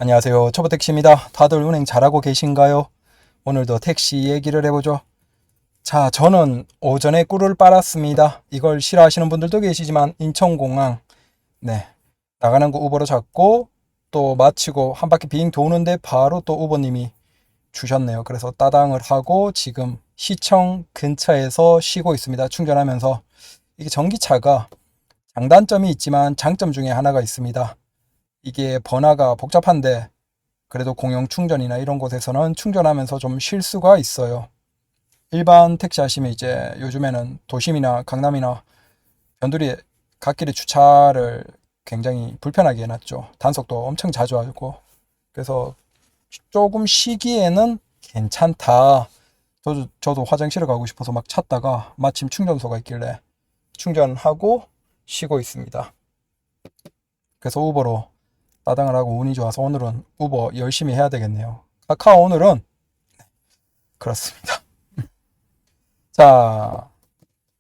안녕하세요. 초보택시입니다. 다들 운행 잘하고 계신가요? 오늘도 택시 얘기를 해보죠. 자, 저는 오전에 꿀을 빨았습니다. 이걸 싫어하시는 분들도 계시지만 인천공항 나가는 거 우버로 잡고 또 마치고 한 바퀴 빙 도는데 바로 또 우버님이 주셨네요. 그래서 따당을 하고 지금 시청 근처에서 쉬고 있습니다. 충전하면서. 이게 전기차가 장단점이 있지만 장점 중에 하나가 있습니다. 이게 번화가 복잡한데 그래도 공용 충전이나 이런 곳에서는 충전하면서 좀 쉴 수가 있어요. 일반 택시 하시면 이제 요즘에는 도심이나 강남이나 변두리 갓길에 주차를 굉장히 불편하게 해놨죠. 단속도 엄청 자주 하고. 그래서 조금 쉬기에는 괜찮다. 저도 화장실을 가고 싶어서 막 찾다가 마침 충전소가 있길래 충전하고 쉬고 있습니다. 그래서 우버로 따당을 하고 운이 좋아서 오늘은 우버 열심히 해야 되겠네요. 카카오 오늘은 그렇습니다. 자,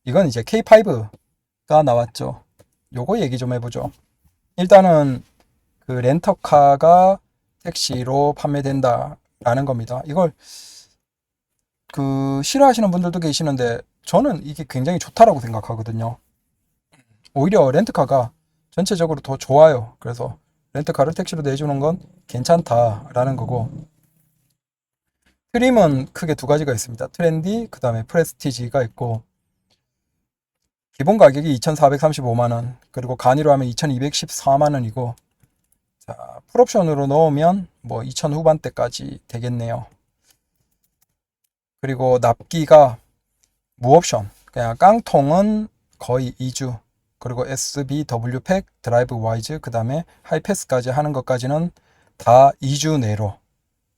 이건 이제 K5가 나왔죠. 요거 얘기 좀 해보죠. 일단은 그 렌터카가 택시로 판매된다라는 겁니다. 이걸 그 싫어하시는 분들도 계시는데 저는 이게 굉장히 좋다라고 생각하거든요. 오히려 렌트카가 전체적으로 더 좋아요. 그래서 렌트카를 택시로 내주는 건 괜찮다라는 거고, 트림은 크게 두 가지가 있습니다. 트렌디, 그 다음에 프레스티지가 있고, 기본 가격이 2,435만원, 그리고 간이로 하면 2,214만원이고, 자, 풀옵션으로 넣으면 뭐 2,000 후반대까지 되겠네요. 그리고 납기가 무옵션, 그냥 깡통은 거의 2주, 그리고 SBW 팩, 드라이브 와이즈, 그 다음에 하이패스까지 하는 것까지는 다 2주 내로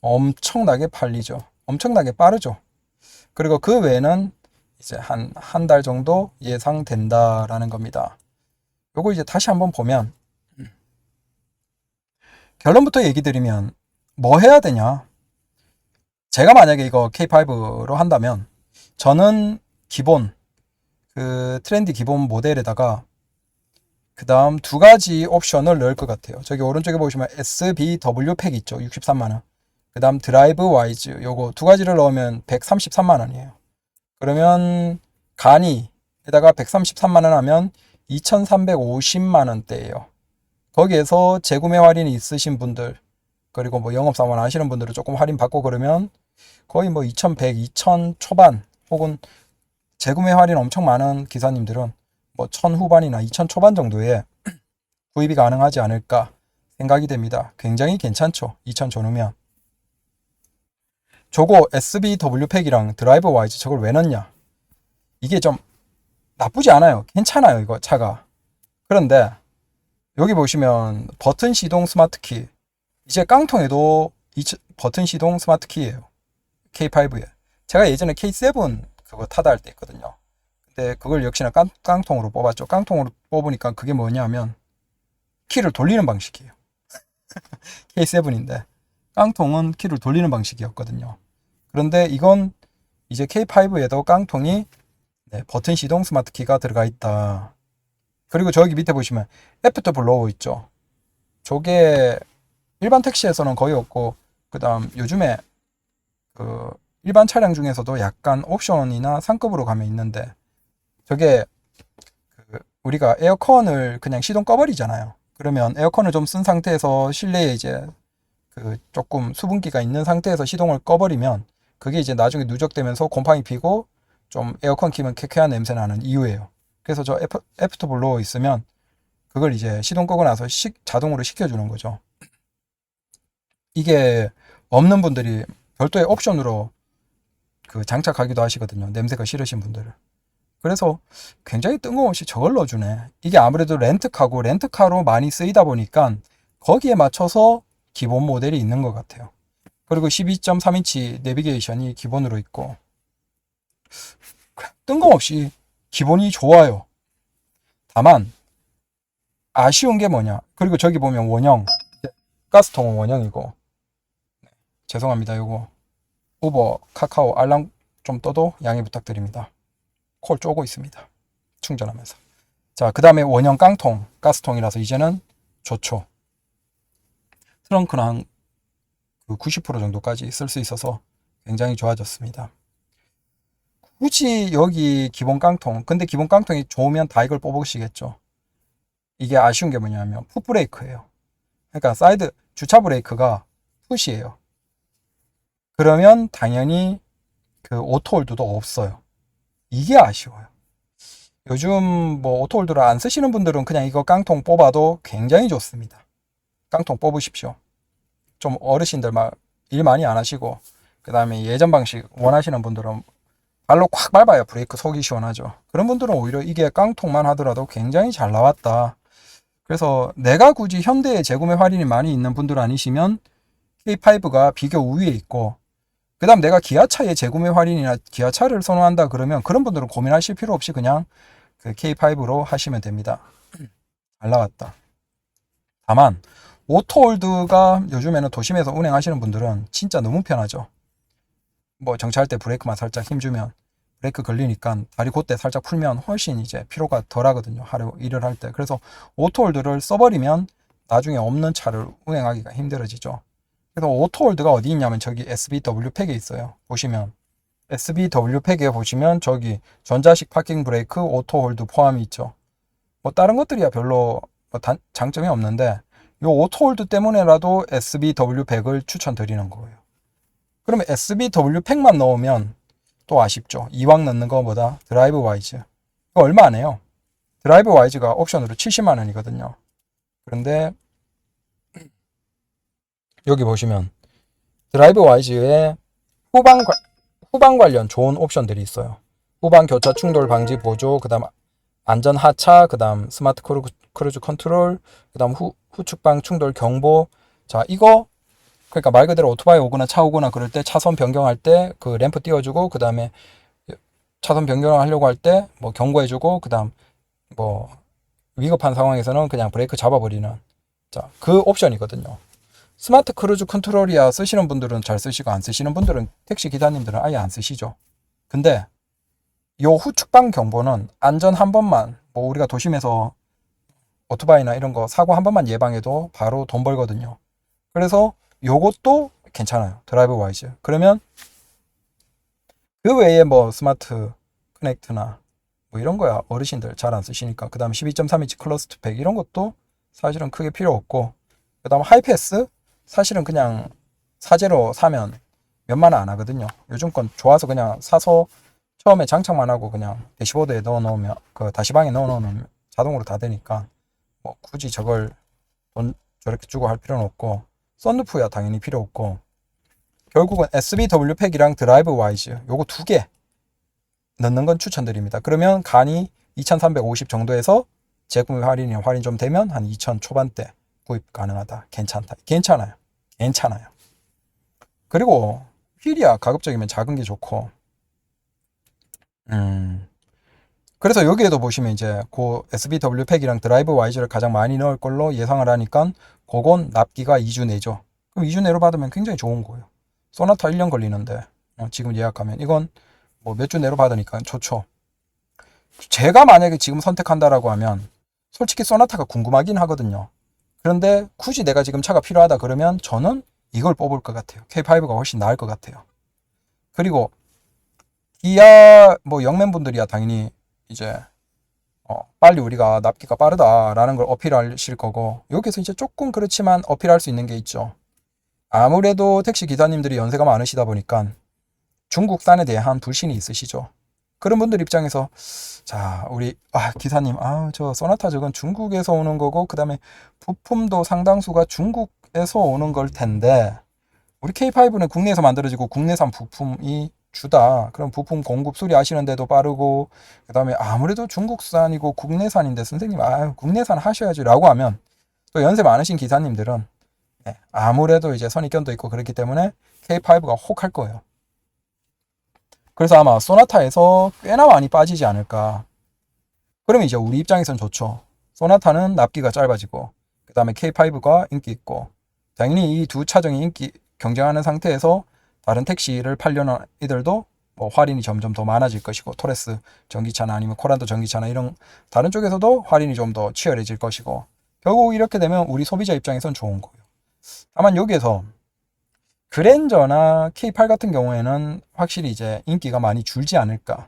엄청나게 팔리죠. 엄청나게 빠르죠. 그리고 그 외에는 이제 한 달 정도 예상된다라는 겁니다. 요거 이제 다시 한번 보면 결론부터 얘기 드리면 뭐 해야 되냐? 제가 만약에 이거 K5로 한다면 저는 기본 그 트렌디 기본 모델에다가 그 다음 두 가지 옵션을 넣을 것 같아요. 저기 오른쪽에 보시면 SBW 팩 있죠. 63만원. 그 다음 드라이브 와이즈 요거 두 가지를 넣으면 133만원이에요. 그러면 간이에다가 133만원 하면 2350만원대예요. 거기에서 재구매 할인이 있으신 분들, 그리고 뭐 영업사원 하시는 분들은 조금 할인 받고 그러면 거의 뭐 2100, 2000 초반 혹은 재구매 할인 엄청 많은 기사님들은 뭐 1000 후반이나 2000 초반 정도에 구입이 가능하지 않을까 생각이 됩니다. 굉장히 괜찮죠. 2000 줘놓으면. 저거 SBW 팩이랑 드라이버 와이즈 저걸 왜 넣냐? 이게 좀 나쁘지 않아요. 괜찮아요, 이거 차가. 그런데 여기 보시면 버튼 시동 스마트 키. 이제 깡통에도 버튼 시동 스마트 키예요. K5에. 제가 예전에 K7 그거 타다 할 때 있거든요. 근데 그걸 역시나 깡통으로 뽑았죠. 깡통으로 뽑으니까 그게 뭐냐면 키를 돌리는 방식이에요. K7인데 깡통은 키를 돌리는 방식이었거든요. 그런데 이건 이제 K5에도 깡통이 버튼 시동 스마트 키가 들어가 있다. 그리고 저기 밑에 보시면 애프터 블로우 있죠. 저게 일반 택시에서는 거의 없고, 그 다음 요즘에 그 일반 차량 중에서도 약간 옵션이나 상급으로 가면 있는데, 저게 그 우리가 에어컨을 그냥 시동 꺼버리잖아요. 그러면 에어컨을 좀 쓴 상태에서 실내에 이제 그 조금 수분기가 있는 상태에서 시동을 꺼버리면 그게 이제 나중에 누적되면서 곰팡이 피고 좀 에어컨 키면 쾌쾌한 냄새 나는 이유예요. 그래서 저 애프터 블로어 있으면 그걸 이제 시동 끄고 나서 자동으로 식혀주는 거죠. 이게 없는 분들이 별도의 옵션으로 그 장착하기도 하시거든요. 냄새가 싫으신 분들은. 그래서 굉장히 뜬금없이 저걸 넣어주네. 이게 아무래도 렌트카로 많이 쓰이다 보니까 거기에 맞춰서 기본 모델이 있는 것 같아요. 그리고 12.3인치 내비게이션이 기본으로 있고, 뜬금없이 기본이 좋아요. 다만 아쉬운 게 뭐냐. 그리고 저기 보면 원형, 가스통은 원형이고, 죄송합니다. 요거 우버 카카오 알람 좀 떠도 양해 부탁드립니다. 콜 쪼고 있습니다. 충전하면서. 자, 그 다음에 원형 깡통 가스통이라서 이제는 좋죠. 트렁크는 한 그 90% 정도까지 쓸 수 있어서 굉장히 좋아졌습니다. 굳이 여기 기본 깡통, 근데 기본 깡통이 좋으면 다 이걸 뽑으시겠죠. 이게 아쉬운 게 뭐냐면 풋브레이크예요. 그러니까 사이드 주차 브레이크가 풋이에요. 그러면 당연히 그 오토홀드도 없어요. 이게 아쉬워요. 요즘 뭐 오토홀드를 안 쓰시는 분들은 그냥 이거 깡통 뽑아도 굉장히 좋습니다. 깡통 뽑으십시오. 좀 어르신들 막 일 많이 안 하시고 그 다음에 예전 방식 원하시는 분들은 발로 콱 밟아야 브레이크 속이 시원하죠. 그런 분들은 오히려 이게 깡통만 하더라도 굉장히 잘 나왔다. 그래서 내가 굳이 현대에 재구매 할인이 많이 있는 분들 아니시면 K5가 비교 우위에 있고, 그 다음 내가 기아차의 재구매 할인이나 기아차를 선호한다 그러면 그런 분들은 고민하실 필요 없이 그냥 그 K5로 하시면 됩니다. 잘 나왔다. 다만 오토홀드가 요즘에는 도심에서 운행하시는 분들은 진짜 너무 편하죠. 뭐 정차할 때 브레이크만 살짝 힘주면 브레이크 걸리니까 다리 곧대 살짝 풀면 훨씬 이제 피로가 덜 하거든요. 하루 일을 할 때. 그래서 오토홀드를 써버리면 나중에 없는 차를 운행하기가 힘들어지죠. 그래서 오토홀드가 어디 있냐면 저기 SBW 팩에 있어요. 보시면 SBW 팩에 보시면 저기 전자식 파킹 브레이크 오토홀드 포함이 있죠. 뭐 다른 것들이야 별로 뭐 장점이 없는데 요 오토홀드 때문에라도 SBW 팩을 추천드리는 거예요. 그러면 SBW 팩만 넣으면 또 아쉽죠. 이왕 넣는 것보다 드라이브 와이즈 이거 얼마 안 해요. 드라이브 와이즈가 옵션으로 70만 원이거든요. 그런데 여기 보시면 드라이브 와이즈에 후방 관련 좋은 옵션들이 있어요. 후방 교차 충돌 방지 보조, 그 다음 안전 하차, 그 다음 스마트 크루즈 컨트롤, 그 다음 후측방 충돌 경보. 자, 이거 그러니까 말 그대로 오토바이 오거나 차 오거나 그럴 때 차선 변경할 때 그 램프 띄워주고, 그 다음에 차선 변경하려고 할 때 뭐 경고해주고, 그 다음 뭐 위급한 상황에서는 그냥 브레이크 잡아버리는, 자, 그 옵션이거든요. 스마트 크루즈 컨트롤이야 쓰시는 분들은 잘 쓰시고 안 쓰시는 분들은 택시 기사님들은 아예 안 쓰시죠. 근데 요 후측방 경보는 안전 한 번만, 뭐 우리가 도심에서 오토바이나 이런 거 사고 한 번만 예방해도 바로 돈 벌거든요. 그래서 요것도 괜찮아요. 드라이브 와이즈. 그러면 그 외에 뭐 스마트 커넥트나 뭐 이런 거야 어르신들 잘 안 쓰시니까, 그 다음 12.3인치 클러스트 팩 이런 것도 사실은 크게 필요 없고, 그 다음 하이패스 사실은 그냥 사제로 사면 몇만 원 안 하거든요. 요즘 건 좋아서 그냥 사서 처음에 장착만 하고 그냥 대시보드에 넣어 놓으면, 그 다시방에 넣어 놓으면 자동으로 다 되니까 뭐 굳이 저걸 돈 저렇게 주고 할 필요는 없고, 썬루프야 당연히 필요 없고, 결국은 SBW 팩이랑 드라이브 와이즈 요거 두 개 넣는 건 추천드립니다. 그러면 간이 2350 정도에서 재구매 할인 좀 되면 한 2000 초반대 구입 가능하다. 괜찮아요. 그리고 휠이야 가급적이면 작은 게 좋고, 그래서 여기에도 보시면 이제 그 SBW 팩이랑 드라이브 와이즈를 가장 많이 넣을 걸로 예상을 하니까 그건 납기가 2주 내죠. 그럼 2주 내로 받으면 굉장히 좋은 거예요. 소나타 1년 걸리는데 지금 예약하면 이건 뭐 몇 주 내로 받으니까 좋죠. 제가 만약에 지금 선택한다라고 하면 솔직히 소나타가 궁금하긴 하거든요. 그런데 굳이 내가 지금 차가 필요하다 그러면 저는 이걸 뽑을 것 같아요. K5가 훨씬 나을 것 같아요. 그리고 기아 뭐 영맨분들이야 당연히 이제 빨리 우리가 납기가 빠르다라는 걸 어필하실 거고, 여기서 이제 조금 그렇지만 어필할 수 있는 게 있죠. 아무래도 택시 기사님들이 연세가 많으시다 보니까 중국산에 대한 불신이 있으시죠. 그런 분들 입장에서 자 우리 기사님 저 소나타 저건 중국에서 오는 거고, 그 다음에 부품도 상당수가 중국에서 오는 걸 텐데 우리 K5는 국내에서 만들어지고 국내산 부품이 주다. 그럼 부품 공급 수리하시는데도 빠르고, 그 다음에 아무래도 중국산이고 국내산인데 선생님 국내산 하셔야지 라고 하면, 또 연세 많으신 기사님들은 아무래도 이제 선입견도 있고 그렇기 때문에 K5가 혹할 거예요. 그래서 아마 소나타에서 꽤나 많이 빠지지 않을까. 그러면 이제 우리 입장에선 좋죠. 소나타는 납기가 짧아지고, 그 다음에 K5가 인기 있고, 당연히 이 두 차종이 인기 경쟁하는 상태에서 다른 택시를 팔려는 이들도 뭐 할인이 점점 더 많아질 것이고, 토레스 전기차나 아니면 코란도 전기차나 이런 다른 쪽에서도 할인이 좀 더 치열해질 것이고, 결국 이렇게 되면 우리 소비자 입장에선 좋은 거예요. 다만 여기에서 그랜저나 K8 같은 경우에는 확실히 이제 인기가 많이 줄지 않을까.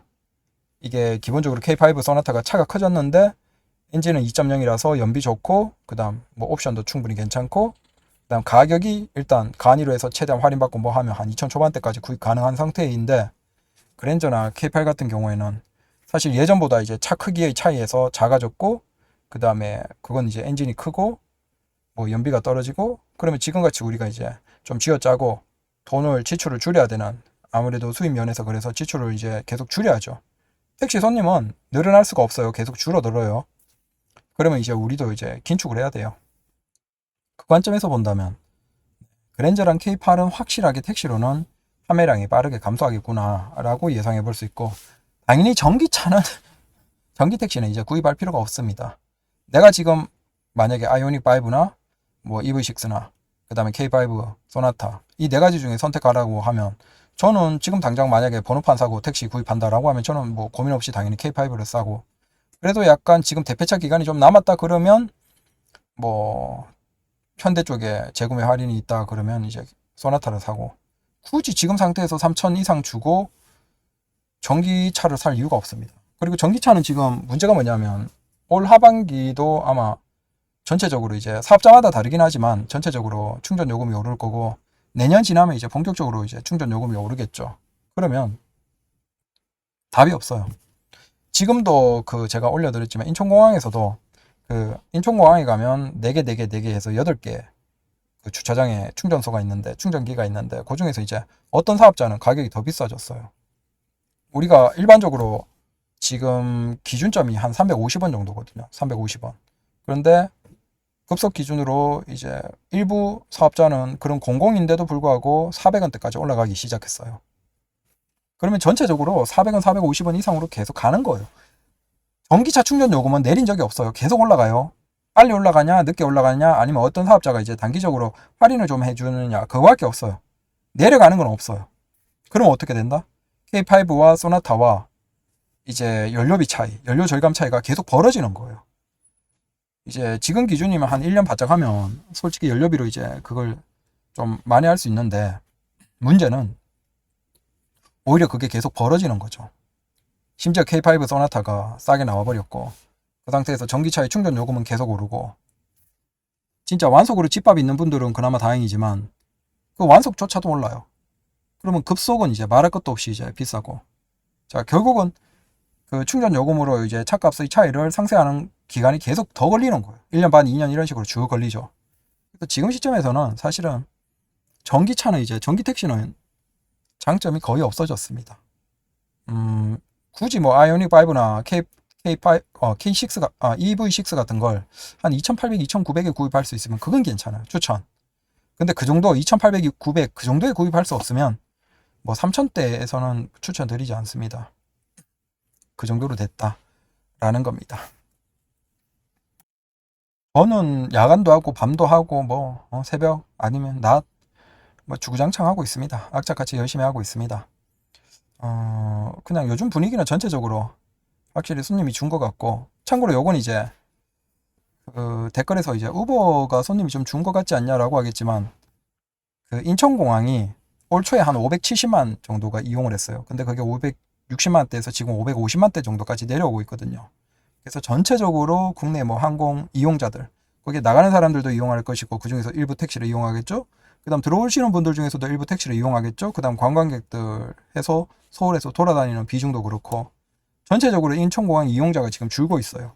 이게 기본적으로 K5 소나타가 차가 커졌는데 엔진은 2.0이라서 연비 좋고, 그 다음 뭐 옵션도 충분히 괜찮고, 그 다음 가격이 일단 간이로 해서 최대한 할인받고 뭐 하면 한 2천 초반대까지 구입 가능한 상태인데, 그랜저나 K8 같은 경우에는 사실 예전보다 이제 차 크기의 차이에서 작아졌고, 그 다음에 그건 이제 엔진이 크고 뭐 연비가 떨어지고, 그러면 지금같이 우리가 이제 좀 쥐어짜고 돈을 지출을 줄여야 되는, 아무래도 수입 면에서 그래서 지출을 이제 계속 줄여야죠. 택시 손님은 늘어날 수가 없어요. 계속 줄어들어요. 그러면 이제 우리도 이제 긴축을 해야 돼요. 그 관점에서 본다면 그랜저랑 K8은 확실하게 택시로는 판매량이 빠르게 감소하겠구나 라고 예상해 볼 수 있고, 당연히 전기차는 전기 택시는 이제 구입할 필요가 없습니다. 내가 지금 만약에 아이오닉 5나 뭐 EV6나 그 다음에 K5 소나타 이 네 가지 중에 선택하라고 하면, 저는 지금 당장 만약에 번호판 사고 택시 구입한다라고 하면 저는 뭐 고민 없이 당연히 K5를 사고, 그래도 약간 지금 대폐차 기간이 좀 남았다 그러면 뭐 현대 쪽에 재구매 할인이 있다 그러면 이제 소나타를 사고, 굳이 지금 상태에서 3천 이상 주고 전기차를 살 이유가 없습니다. 그리고 전기차는 지금 문제가 뭐냐면 올 하반기도 아마 전체적으로 이제 사업자마다 다르긴 하지만 전체적으로 충전 요금이 오를 거고, 내년 지나면 이제 본격적으로 이제 충전 요금이 오르겠죠. 그러면 답이 없어요. 지금도 그 제가 올려드렸지만 인천공항에서도 그 인천공항에 가면 4개 해서 8개 그 주차장에 충전소가 있는데, 충전기가 있는데, 그 중에서 이제 어떤 사업자는 가격이 더 비싸졌어요. 우리가 일반적으로 지금 기준점이 한 350원 정도거든요. 350원. 그런데 급속 기준으로 이제 일부 사업자는 그런 공공인데도 불구하고 400원대까지 올라가기 시작했어요. 그러면 전체적으로 400원, 450원 이상으로 계속 가는 거예요. 전기차 충전 요금은 내린 적이 없어요. 계속 올라가요. 빨리 올라가냐, 늦게 올라가냐, 아니면 어떤 사업자가 이제 단기적으로 할인을 좀 해주느냐, 그거밖에 없어요. 내려가는 건 없어요. 그럼 어떻게 된다? K5와 소나타와 이제 연료비 차이, 연료 절감 차이가 계속 벌어지는 거예요. 이제 지금 기준이면 한 1년 바짝 하면 솔직히 연료비로 이제 그걸 좀 많이 할 수 있는데, 문제는 오히려 그게 계속 벌어지는 거죠. 심지어 K5 소나타가 싸게 나와버렸고, 그 상태에서 전기차의 충전 요금은 계속 오르고, 진짜 완속으로 집밥 있는 분들은 그나마 다행이지만 그 완속조차도 올라요. 그러면 급속은 이제 말할 것도 없이 이제 비싸고, 자 결국은 그 충전 요금으로 이제 차값의 차이를 상쇄하는 기간이 계속 더 걸리는 거예요. 1년 반, 2년 이런 식으로 쭉 걸리죠. 그래서 지금 시점에서는 사실은 전기차는 이제 전기 택시는 장점이 거의 없어졌습니다. 굳이 뭐 아이오닉 5나 K6 EV6 같은 걸 한 2,800, 2,900에 구입할 수 있으면 그건 괜찮아요. 추천. 근데 그 정도 2,800, 900 그 정도에 구입할 수 없으면 뭐 3,000대에서는 추천드리지 않습니다. 그 정도로 됐다라는 겁니다. 저는 야간도 하고 밤도 하고 뭐 새벽 아니면 낮 뭐 주구장창 하고 있습니다. 악착같이 열심히 하고 있습니다. 그냥 요즘 분위기는 전체적으로 확실히 손님이 준 것 같고, 참고로 요건 이제 그 댓글에서 이제 우버가 손님이 좀 준 것 같지 않냐라고 하겠지만, 그 인천공항이 올 초에 한 570만 정도가 이용을 했어요. 근데 그게 560만 대에서 지금 550만 대 정도까지 내려오고 있거든요. 그래서 전체적으로 국내 뭐 항공 이용자들, 거기에 나가는 사람들도 이용할 것이고, 그 중에서 일부 택시를 이용하겠죠. 그 다음 들어오시는 분들 중에서도 일부 택시를 이용하겠죠. 그 다음 관광객들 해서 서울에서 돌아다니는 비중도 그렇고, 전체적으로 인천공항 이용자가 지금 줄고 있어요.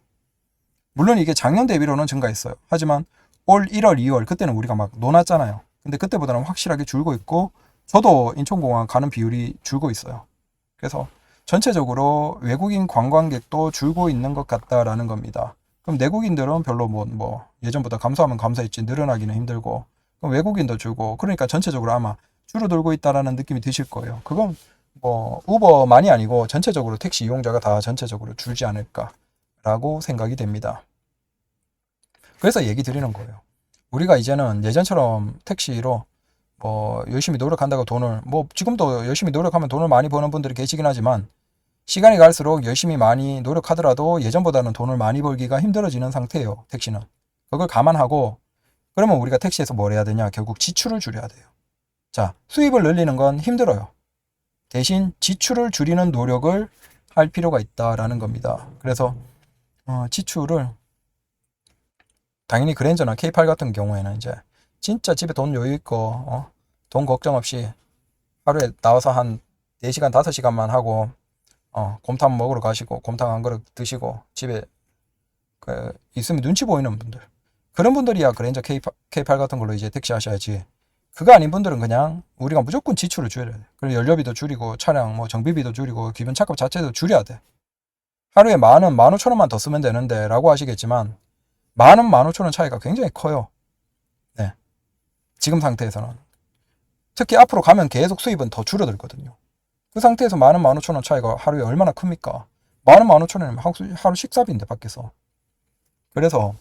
물론 이게 작년 대비로는 증가했어요. 하지만 올 1월, 2월 그때는 우리가 막 논았잖아요. 근데 그때보다는 확실하게 줄고 있고, 저도 인천공항 가는 비율이 줄고 있어요. 그래서 전체적으로 외국인 관광객도 줄고 있는 것 같다라는 겁니다. 그럼 내국인들은 별로 뭐 예전보다 감소하면 감소했지 늘어나기는 힘들고, 그럼 외국인도 줄고, 그러니까 전체적으로 아마 줄어들고 있다라는 느낌이 드실 거예요. 그건 뭐 우버만이 아니고 전체적으로 택시 이용자가 다 전체적으로 줄지 않을까라고 생각이 됩니다. 그래서 얘기 드리는 거예요. 우리가 이제는 예전처럼 택시로 뭐 열심히 노력한다고 돈을, 뭐 지금도 열심히 노력하면 돈을 많이 버는 분들이 계시긴 하지만, 시간이 갈수록 열심히 많이 노력하더라도 예전보다는 돈을 많이 벌기가 힘들어지는 상태예요. 택시는. 그걸 감안하고, 그러면 우리가 택시에서 뭘 해야 되냐? 결국 지출을 줄여야 돼요. 자, 수입을 늘리는 건 힘들어요. 대신 지출을 줄이는 노력을 할 필요가 있다라는 겁니다. 그래서 지출을 당연히 그랜저나 K8 같은 경우에는 이제 진짜 집에 돈 여유 있고 돈 걱정 없이 하루에 나와서 한 4시간 5시간만 하고 곰탕 먹으러 가시고 곰탕 한 그릇 드시고 집에 있으면 눈치 보이는 분들, 그런 분들이야 그랜저 K8 같은 걸로 이제 택시 하셔야지. 그거 아닌 분들은 그냥 우리가 무조건 지출을 줄여야 돼. 그리고 연료비도 줄이고 차량 뭐 정비비도 줄이고 기본 차값 자체도 줄여야 돼. 하루에 10,000원, 15,000원만 더 쓰면 되는데 라고 하시겠지만 10,000원, 15,000원 차이가 굉장히 커요. 네. 지금 상태에서는. 특히 앞으로 가면 계속 수입은 더 줄어들거든요. 그 상태에서 10,000원, 15,000원 차이가 하루에 얼마나 큽니까? 10,000원, 15,000원이면 하루 식사비인데 밖에서. 그래서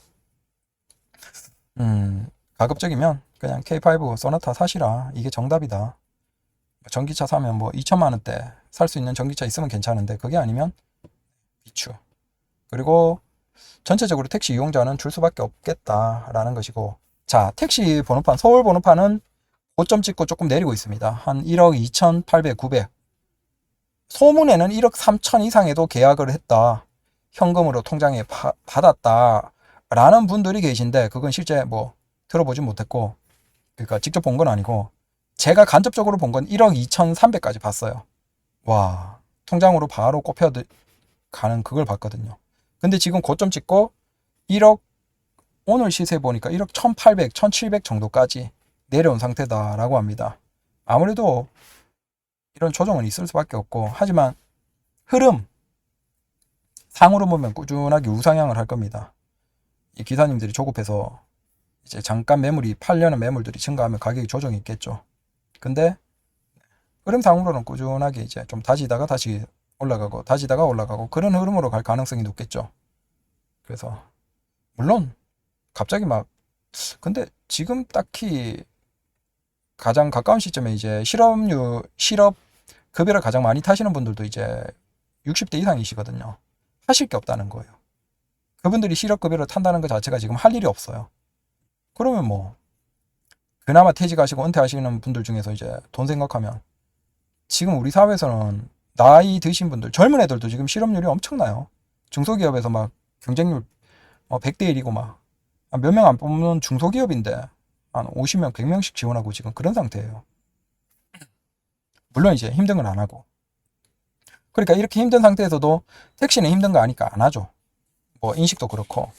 가급적이면 그냥 K5 소나타 사시라. 이게 정답이다. 전기차 사면 뭐 2천만 원대 살 수 있는 전기차 있으면 괜찮은데 그게 아니면 비추. 그리고 전체적으로 택시 이용자는 줄 수밖에 없겠다라는 것이고, 자, 택시 번호판, 서울 번호판은 고점 찍고 조금 내리고 있습니다. 한 1억 2,800, 900. 소문에는 1억 3천 이상에도 계약을 했다. 현금으로 통장에 받았다. 라는 분들이 계신데 그건 실제 뭐 들어보지 못했고, 그러니까 직접 본 건 아니고 제가 간접적으로 본 건 1억 2,300까지 봤어요. 와, 통장으로 바로 꼽혀 가는 그걸 봤거든요. 근데 지금 고점 찍고 1억, 오늘 시세 보니까 1억 1,800, 1,700 정도까지 내려온 상태다라고 합니다. 아무래도 이런 조정은 있을 수밖에 없고, 하지만 흐름 상으로 보면 꾸준하게 우상향을 할 겁니다. 이 기사님들이 조급해서 이제 잠깐 매물이 팔려는 매물들이 증가하면 가격이 조정이 있겠죠. 근데 흐름상으로는 꾸준하게 이제 좀 다지다가 다시 올라가고 다지다가 올라가고 그런 흐름으로 갈 가능성이 높겠죠. 그래서 물론 갑자기 막, 근데 지금 딱히 가장 가까운 시점에 이제 실업 급여를 가장 많이 타시는 분들도 이제 60대 이상이시거든요. 하실 게 없다는 거예요. 그분들이 실업급여를 탄다는 것 자체가 지금 할 일이 없어요. 그러면 뭐 그나마 퇴직하시고 은퇴하시는 분들 중에서 이제 돈 생각하면 지금 우리 사회에서는 나이 드신 분들, 젊은 애들도 지금 실업률이 엄청나요. 중소기업에서 막 경쟁률 100대 1이고 막 몇 명 안 뽑는 중소기업인데 한 50명, 100명씩 지원하고 지금 그런 상태예요. 물론 이제 힘든 건 안 하고. 그러니까 이렇게 힘든 상태에서도 택시는 힘든 거 아니까 안 하죠. 뭐 인식도 그렇고.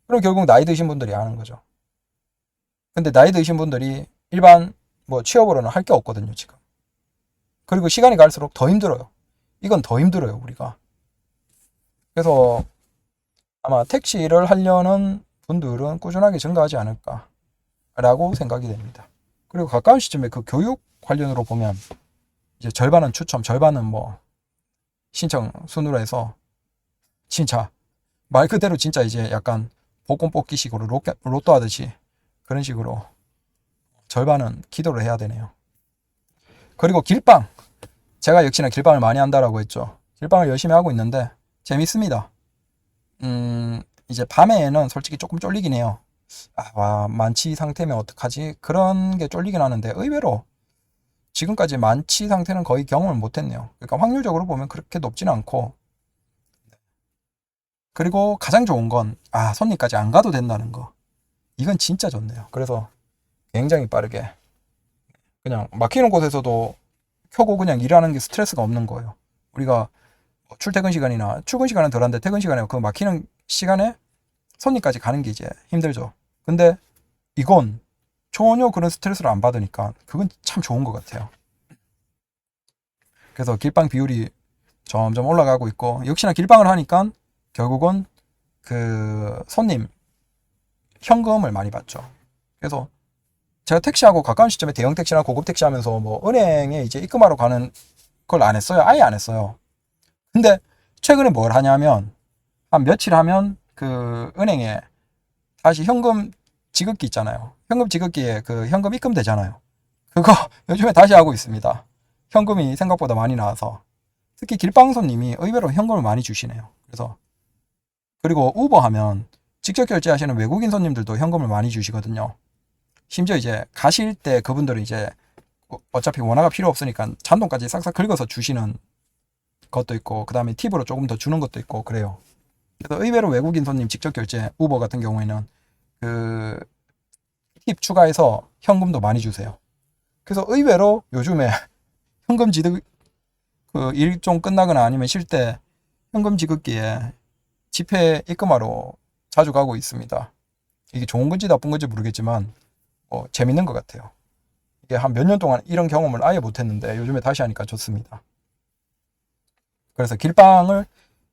그리고 결국 나이 드신 분들이 하는 거죠. 근데 나이 드신 분들이 일반 뭐 취업으로는 할 게 없거든요, 지금. 그리고 시간이 갈수록 더 힘들어요. 이건 더 힘들어요, 우리가. 그래서 아마 택시를 하려는 분들은 꾸준하게 증가하지 않을까라고 생각이 됩니다. 그리고 가까운 시점에 그 교육 관련으로 보면 이제 절반은 추첨, 절반은 뭐 신청 순으로 해서 진짜 말 그대로 진짜 이제 약간 복권 뽑기식으로 로또 하듯이 그런 식으로 절반은 기도를 해야 되네요. 그리고 길빵, 제가 역시나 길빵을 많이 한다라고 했죠. 길빵을 열심히 하고 있는데 재밌습니다. 이제 밤에는 솔직히 조금 쫄리긴 해요. 와, 만취 상태면 어떡하지? 그런 게 쫄리긴 하는데 의외로 지금까지 만취 상태는 거의 경험을 못했네요. 그러니까 확률적으로 보면 그렇게 높지는 않고, 그리고 가장 좋은 건 손님까지 안 가도 된다는 거. 이건 진짜 좋네요. 그래서 굉장히 빠르게 그냥 막히는 곳에서도 켜고 그냥 일하는 게 스트레스가 없는 거예요. 우리가 출퇴근 시간이나 출근 시간은 덜한데 퇴근 시간에 그 막히는 시간에 손님까지 가는 게 이제 힘들죠. 근데 이건 전혀 그런 스트레스를 안 받으니까 그건 참 좋은 것 같아요. 그래서 길빵 비율이 점점 올라가고 있고, 역시나 길빵을 하니까 결국은 그 손님 현금을 많이 받죠. 그래서 제가 택시하고 가까운 시점에 대형 택시나 고급 택시 하면서 뭐 은행에 이제 입금하러 가는 걸 안 했어요. 아예 안 했어요. 근데 최근에 뭘 하냐면 한 며칠 하면 그 은행에 다시 현금 지급기 있잖아요. 현금 지급기에 그 현금 입금 되잖아요. 그거 요즘에 다시 하고 있습니다. 현금이 생각보다 많이 나와서. 특히 길빵 손님이 의외로 현금을 많이 주시네요. 그래서 그리고 우버 하면 직접 결제하시는 외국인 손님들도 현금을 많이 주시거든요. 심지어 이제 가실 때 그분들은 이제 어차피 원화가 필요 없으니까 잔돈까지 싹싹 긁어서 주시는 것도 있고, 그 다음에 팁으로 조금 더 주는 것도 있고 그래요. 그래서 의외로 외국인 손님 직접 결제 우버 같은 경우에는 그 팁 추가해서 현금도 많이 주세요. 그래서 의외로 요즘에 현금 지급 그 일종 끝나거나 아니면 쉴 때 현금 지급기에 지폐 입금하러 자주 가고 있습니다. 이게 좋은 건지 나쁜 건지 모르겠지만 재밌는 것 같아요. 이게 한 몇 년 동안 이런 경험을 아예 못했는데 요즘에 다시 하니까 좋습니다. 그래서 길빵을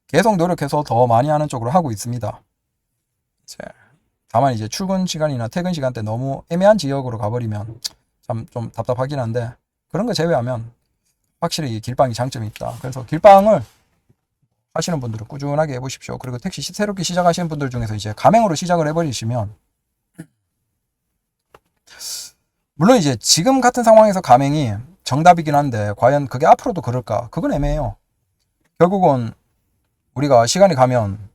계속 노력해서 더 많이 하는 쪽으로 하고 있습니다. 다만 이제 출근 시간이나 퇴근 시간대 너무 애매한 지역으로 가버리면 참 좀 답답하긴 한데, 그런 거 제외하면 확실히 길빵이 장점이 있다. 그래서 길빵을 하시는 분들은 꾸준하게 해보십시오. 그리고 택시 새롭게 시작하시는 분들 중에서 이제 가맹으로 시작을 해버리시면, 물론 이제 지금 같은 상황에서 가맹이 정답이긴 한데 과연 그게 앞으로도 그럴까? 그건 애매해요. 결국은 우리가 시간이 가면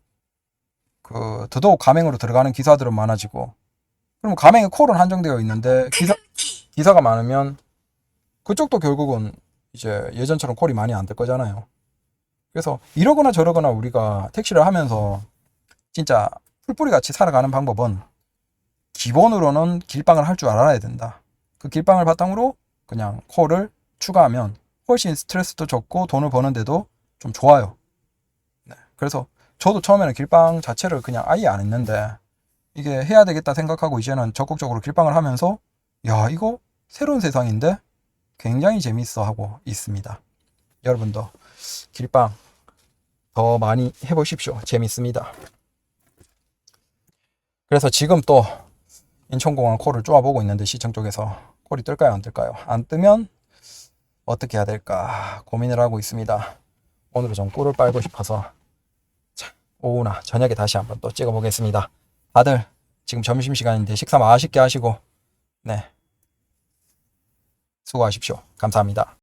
더더욱 가맹으로 들어가는 기사들은 많아지고, 그럼 가맹의 콜은 한정되어 있는데 기사가 많으면 그쪽도 결국은 이제 예전처럼 콜이 많이 안 될 거잖아요. 그래서 이러거나 저러거나 우리가 택시를 하면서 진짜 풀뿌리 같이 살아가는 방법은 기본으로는 길빵을 할 줄 알아야 된다. 그 길빵을 바탕으로 그냥 콜을 추가하면 훨씬 스트레스도 적고 돈을 버는데도 좀 좋아요. 네. 그래서 저도 처음에는 길빵 자체를 그냥 아예 안 했는데 이게 해야 되겠다 생각하고 이제는 적극적으로 길빵을 하면서 야, 이거 새로운 세상인데 굉장히 재밌어 하고 있습니다. 여러분도 길빵 더 많이 해보십시오. 재밌습니다. 그래서 지금 또 인천공항 콜을 쪼아보고 있는데 시청 쪽에서 콜이 뜰까요? 안 뜰까요? 안 뜨면 어떻게 해야 될까 고민을 하고 있습니다. 오늘은 좀 꿀을 빨고 싶어서 오후나 저녁에 다시 한번 또 찍어보겠습니다. 다들 지금 점심시간인데 식사 맛있게 하시고 네, 수고하십시오. 감사합니다.